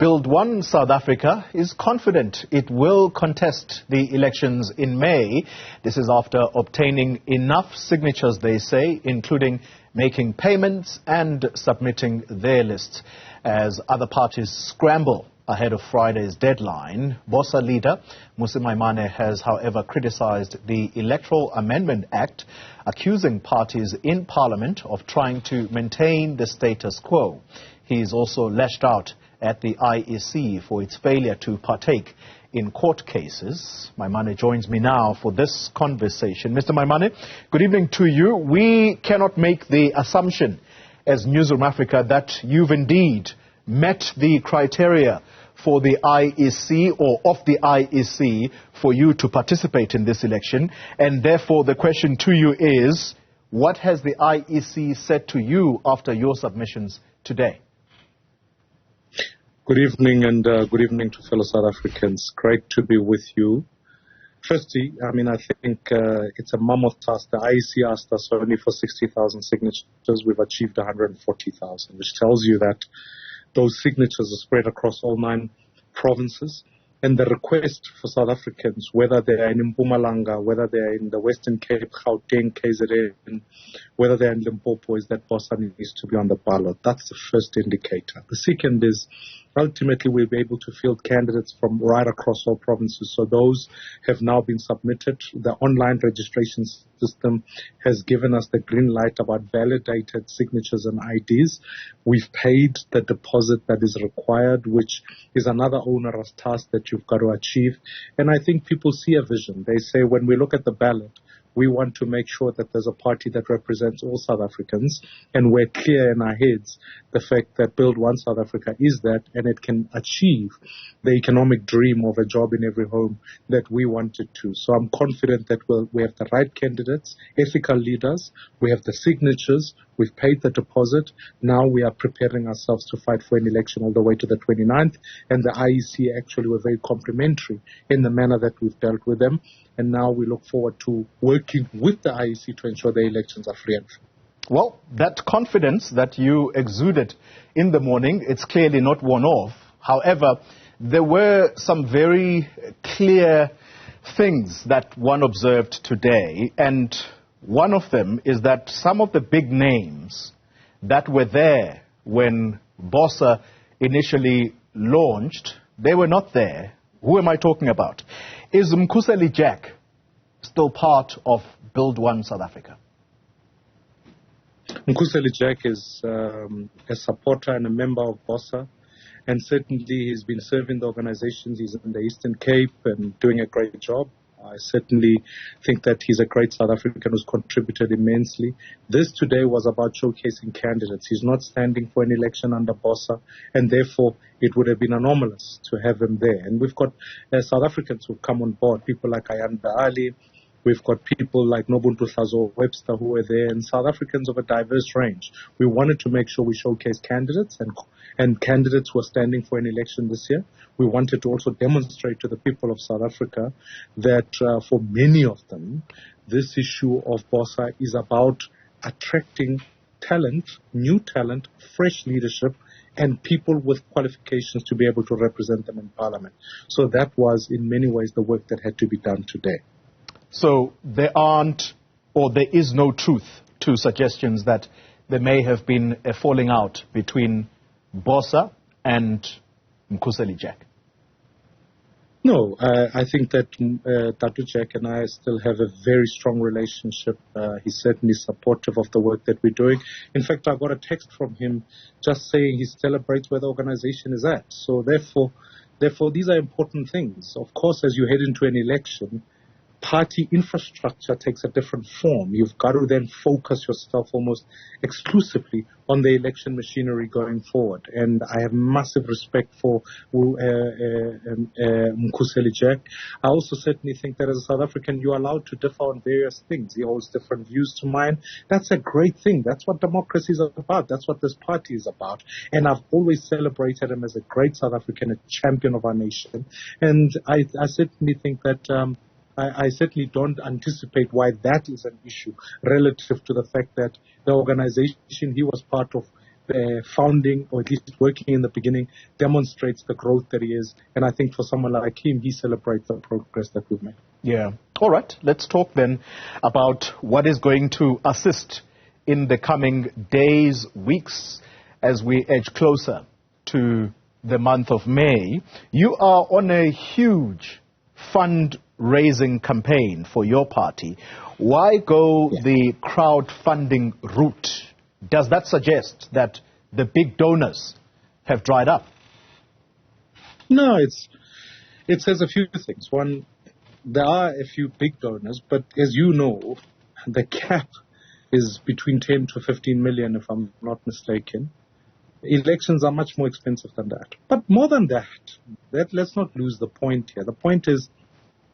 Build One South Africa is confident it will contest the elections in May. This is after obtaining enough signatures, they say, including making payments and submitting their lists. As other parties scramble ahead of Friday's deadline, BOSA leader Mmusi Maimane has, however, criticized the Electoral Amendment Act, accusing parties in Parliament of trying to maintain the status quo. He's also lashed out at the IEC for its failure to partake in court cases. Maimane joins me now for this conversation. Mr. Maimane, good evening to you. We cannot make the assumption as Newzroom Afrika that you've indeed met the criteria for the IEC or of the IEC for you to participate in this election. And therefore, the question to you is, what has the IEC said to you after your submissions today? Good evening, and good evening to fellow South Africans. Great to be with you. Firstly, I think it's a mammoth task. The IEC asked us only for 60,000 signatures. We've achieved 140,000, which tells you that those signatures are spread across all 9 provinces. And the request for South Africans, whether they are in Mpumalanga, whether they are in the Western Cape, Gauteng, KZN, whether they are in Limpopo, is that BOSA needs to be on the ballot. That's the first indicator. The second is, ultimately, we'll be able to field candidates from right across all provinces. So those have now been submitted. The online registration system has given us the green light about validated signatures and IDs. We've paid the deposit that is required, which is another onerous task that you've got to achieve. And I think people see a vision. They say, when we look at the ballot, we want to make sure that there's a party that represents all South Africans, and we're clear in our heads the fact that Build One South Africa is that, and it can achieve the economic dream of a job in every home that we wanted to. So I'm confident that we have the right candidates, ethical leaders, we have the signatures, we've paid the deposit. Now we are preparing ourselves to fight for an election all the way to the 29th, and the IEC actually were very complimentary in the manner that we've dealt with them. And now we look forward to working with the IEC to ensure the elections are free and fair. Well, that confidence that you exuded in the morning, it's clearly not worn off. However, there were some very clear things that one observed today. And one of them is that some of the big names that were there when BOSA initially launched, they were not there. Who am I talking about? Is Mmusi Jack still part of Build One South Africa? Mmusi Jack is a supporter and a member of BOSA, and certainly he's been serving the organizations. He's in the Eastern Cape and doing a great job. I certainly think that he's a great South African who's contributed immensely. This today was about showcasing candidates. He's not standing for an election under BOSA, and therefore it would have been anomalous to have him there. And we've got South Africans who've come on board, people like Ayanda Ali. We've got people like Nobuntu Hlazo Webster who were there, and South Africans of a diverse range. We wanted to make sure we showcase candidates and candidates who are standing for an election this year. We wanted to also demonstrate to the people of South Africa that for many of them, this issue of BOSA is about attracting talent, new talent, fresh leadership, and people with qualifications to be able to represent them in Parliament. So that was, in many ways, the work that had to be done today. So there aren't, or there is no truth to suggestions that there may have been a falling out between BOSA and Mmusi Jack? No, I think that Dr. Jack and I still have a very strong relationship. He's certainly supportive of the work that we're doing. In fact, I got a text from him just saying he celebrates where the organization is at. So therefore, these are important things. Of course, as you head into an election, party infrastructure takes a different form. You've got to then focus yourself almost exclusively on the election machinery going forward. And I have massive respect for Mmusi Jack. I also certainly think that as a South African, you're allowed to differ on various things. He holds different views to mine. That's a great thing. That's what democracy is about. That's what this party is about. And I've always celebrated him as a great South African, a champion of our nation. And I certainly think that I certainly don't anticipate why that is an issue relative to the fact that the organization he was part of founding, or at least working in the beginning, demonstrates the growth that he is. And I think for someone like him, he celebrates the progress that we've made. Yeah. All right. Let's talk then about what is going to assist in the coming days, weeks, as we edge closer to the month of May. You are on a huge fundraising campaign for your party. Why go the crowdfunding route? Does that suggest that the big donors have dried up? No, it says a few things. One, there are a few big donors, but as you know, the cap is between 10 to 15 million, if I'm not mistaken. Elections are much more expensive than that. But more than that, let's not lose the point here. The point is,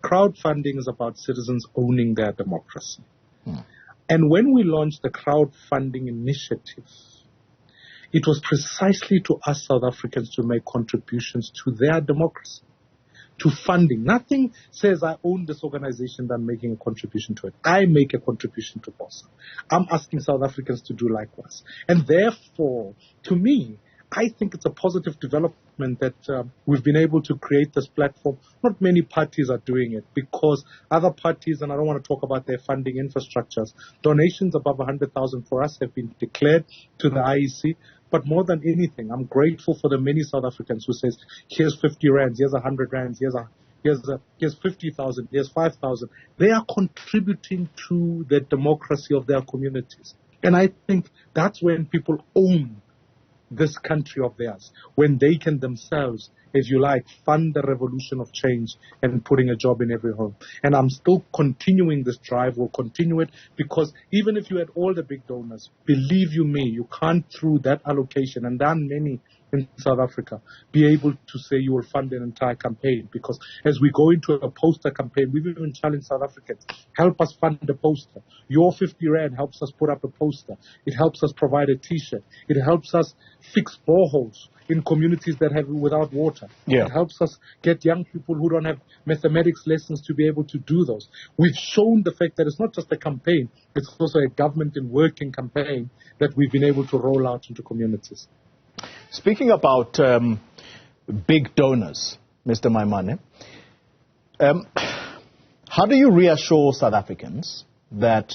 crowdfunding is about citizens owning their democracy. And when we launched the crowdfunding initiative, it was precisely to ask South Africans to make contributions to their democracy, to funding. Nothing says I own this organization than making a contribution to it. I make a contribution to BOSA. I'm asking South Africans to do likewise. And therefore, to me, I think it's a positive development that we've been able to create this platform. Not many parties are doing it because other parties, and I don't want to talk about their funding infrastructures, donations above 100,000 for us have been declared to the IEC. But more than anything, I'm grateful for the many South Africans who says, here's 50 rands, here's 100 rands, here's 50,000, here's 5,000. They are contributing to the democracy of their communities. And I think that's when people own this country of theirs, when they can themselves, if you like, fund the revolution of change and putting a job in every home. And I'm still continuing this drive. We'll continue it because even if you had all the big donors, believe you me, you can't through that allocation, and there are many in South Africa, be able to say you will fund an entire campaign. Because as we go into a poster campaign, we've even challenged South Africans, help us fund the poster. Your 50 rand helps us put up a poster. It helps us provide a T-shirt. It helps us fix boreholes in communities that have without water. It helps us get young people who don't have mathematics lessons to be able to do those. We've shown the fact that it's not just a campaign, it's also a government and working campaign that we've been able to roll out into communities. Speaking about big donors, Mr. Maimane, how do you reassure South Africans that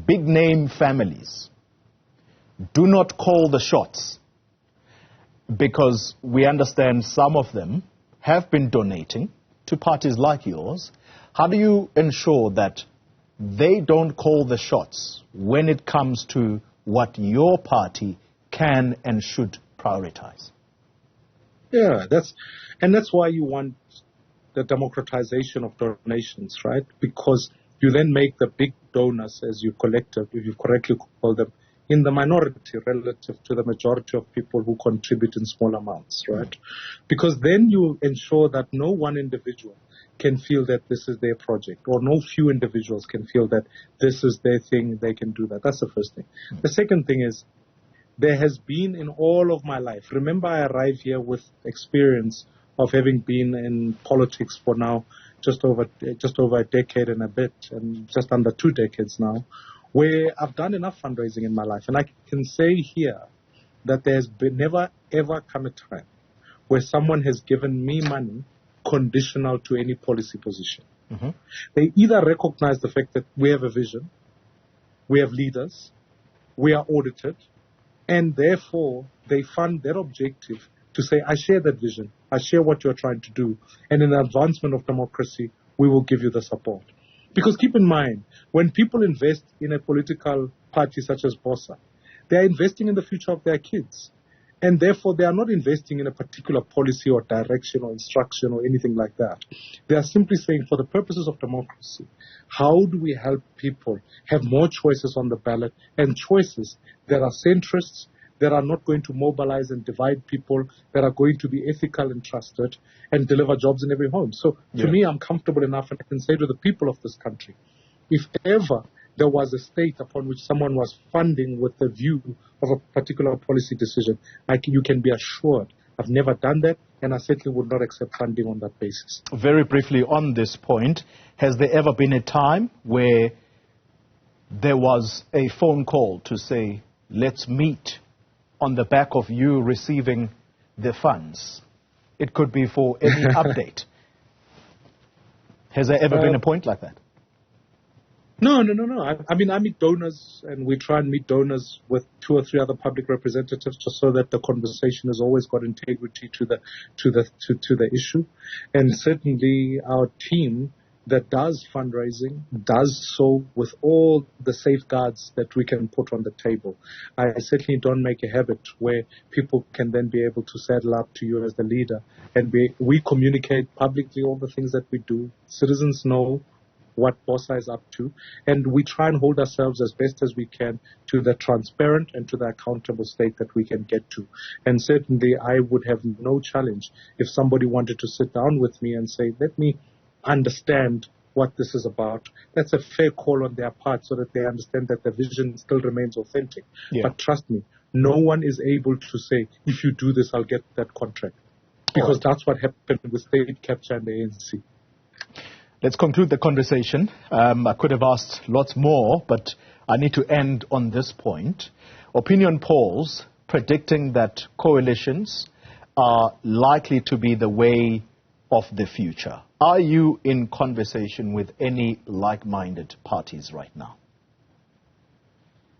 big-name families do not call the shots? Because we understand some of them have been donating to parties like yours. How do you ensure that they don't call the shots when it comes to what your party can and should prioritize? Yeah, that's why you want the democratization of donations, right? Because you then make the big donors, as you if you correctly call them, in the minority relative to the majority of people who contribute in small amounts, right? Because then you ensure that no one individual can feel that this is their project, or no few individuals can feel that this is their thing, they can do that. That's the first thing. The second thing is, there has been in all of my life, remember I arrived here with experience of having been in politics for now just over a decade and a bit, and just under 2 decades now, where I've done enough fundraising in my life. And I can say here that there's been never ever come a time where someone has given me money conditional to any policy position. They either recognize the fact that we have a vision, we have leaders, we are audited, and therefore they fund their objective to say, I share that vision, I share what you're trying to do, and in the advancement of democracy, we will give you the support. Because keep in mind, when people invest in a political party such as BOSA, they are investing in the future of their kids. And therefore, they are not investing in a particular policy or direction or instruction or anything like that. They are simply saying, for the purposes of democracy, how do we help people have more choices on the ballot, and choices that are centrists, that are not going to mobilize and divide people, that are going to be ethical and trusted and deliver jobs in every home. So to me, I'm comfortable enough, and I can say to the people of this country, if ever there was a state upon which someone was funding with the view of a particular policy decision, you can be assured I've never done that, and I certainly would not accept funding on that basis. Very briefly on this point, has there ever been a time where there was a phone call to say, let's meet on the back of you receiving the funds. It could be for any update. Has there ever been a point like that? No. I mean, I meet donors, and we try and meet donors with 2 or 3 other public representatives, just so that the conversation has always got integrity to the issue. And certainly, our team that does fundraising does so with all the safeguards that we can put on the table. I certainly don't make a habit where people can then be able to saddle up to you as the leader, and we communicate publicly all the things that we do. Citizens know what BOSA is up to, and we try and hold ourselves as best as we can to the transparent and to the accountable state that we can get to. And certainly I would have no challenge if somebody wanted to sit down with me and say, let me understand what this is about. That's a fair call on their part, so that they understand that the vision still remains authentic. Yeah. But trust me, no one is able to say, if you do this, I'll get that contract. Because that's what happened with state capture and the ANC. Let's conclude the conversation. I could have asked lots more, but I need to end on this point. Opinion polls predicting that coalitions are likely to be the way of the future. Are you in conversation with any like-minded parties right now?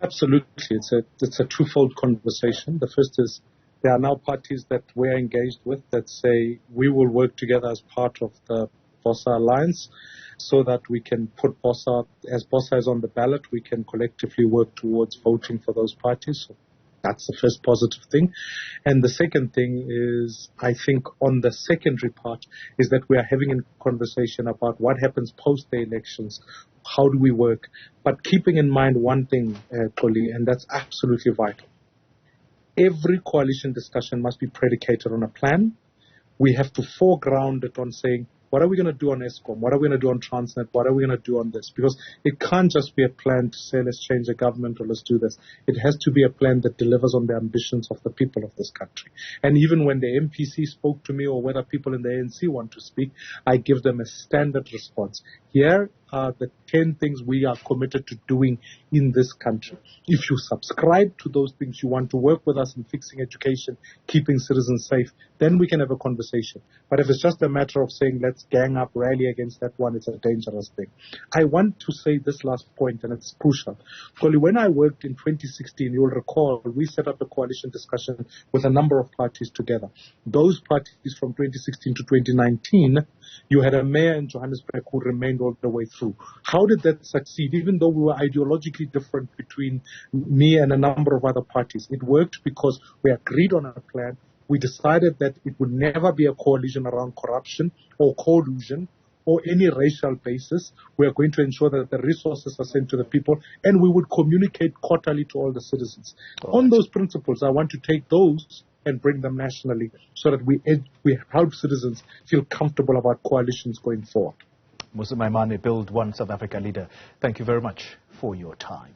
Absolutely. It's a twofold conversation. The first is there are now parties that we're engaged with that say we will work together as part of the BOSA Alliance, so that we can put BOSA, as BOSA is on the ballot, we can collectively work towards voting for those parties. So that's the first positive thing. And the second thing is, I think on the secondary part, is that we are having a conversation about what happens post the elections. How do we work? But keeping in mind one thing, Koli, and that's absolutely vital. Every coalition discussion must be predicated on a plan. We have to foreground it on saying, what are we going to do on ESCOM? What are we going to do on Transnet? What are we going to do on this? Because it can't just be a plan to say, let's change the government or let's do this. It has to be a plan that delivers on the ambitions of the people of this country. And even when the MPC spoke to me, or whether people in the ANC want to speak, I give them a standard response. Here are the 10 things we are committed to doing in this country. If you subscribe to those things, you want to work with us in fixing education, keeping citizens safe, then we can have a conversation. But if it's just a matter of saying, let's gang up, rally against that one, it's a dangerous thing. I want to say this last point, and it's crucial. Because when I worked in 2016, you'll recall, we set up a coalition discussion with a number of parties together. Those parties from 2016 to 2019, you had a mayor in Johannesburg who remained all the way through. How did that succeed? Even though we were ideologically different between me and a number of other parties, it worked because we agreed on a plan. We decided that it would never be a coalition around corruption or collusion or any racial basis. We are going to ensure that the resources are sent to the people, and we would communicate quarterly to all the citizens. On those principles, I want to take those and bring them nationally, so that we help citizens feel comfortable about coalitions going forward. Mmusi Maimane, Build One South Africa leader, thank you very much for your time.